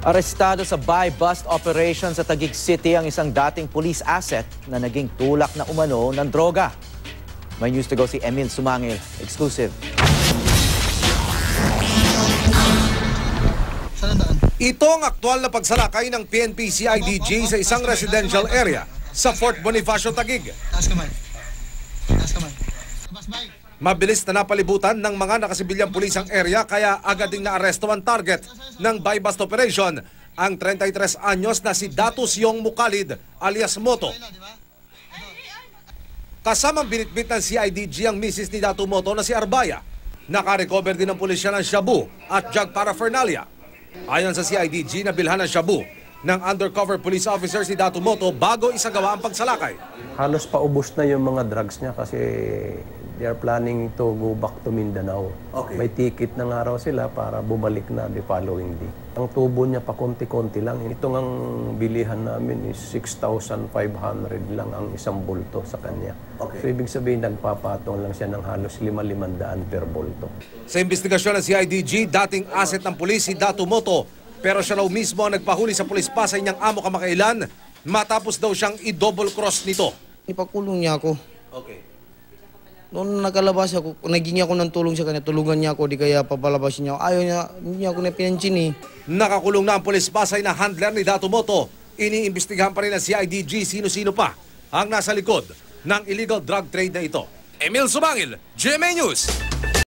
Arestado sa buy-bust operation sa Taguig City ang isang dating police asset na naging tulak na umano ng droga. May news to go si Emil Sumangil. Exclusive. Ito ang aktual na pagsalakay ng PNP CIDG sa isang residential area sa Fort Bonifacio, Taguig. Mabilis na napalibutan ng mga nakasibilyang pulis ang area kaya agad ding naaresto ang target ng buy-bust operation, ang 33 anyos na si Datus Yong Mukalid alias Moto. Kasamang binitbit ng CIDG ang misis ni Datu Moto na si Arbaya. Nakarecover din ng pulisya ng shabu at drug paraphernalia. Ayon sa CIDG, nabilhan ng shabu ng undercover police officer si Datu Moto bago isagawa ang pagsalakay. Halos paubos na yung mga drugs niya kasi they are planning to go back to Mindanao. Okay. May ticket na nga raw sila para bumalik na the following day. Ang tubo niya pa konti-konti lang. Ito ngang bilihan namin is 6,500 lang ang isang bulto sa kanya. Okay. So ibig sabihin nagpapatong lang siya ng halos 5,500 per bulto. Sa investigasyon ng CIDG, dating asset ng pulis si Datu Moto, pero siya raw mismo ang nagpahuli sa pulis Pasay niyang amo kamakailan matapos daw siyang i-double cross nito. Ipakulong niya ako. Okay. Noon nakalabas ako, naging ako ng tulong sa kanya, tulungan niya ako, di kaya papalabasin niya ako. Ayaw niya, hindi niya ako na pinansin eh. Nakakulong na ang pulis Pasay na handler ni Datu Moto. Iniimbestigahan pa rin ng CIDG sino-sino pa ang nasa likod ng illegal drug trade na ito. Emil Sumangil, GMA News.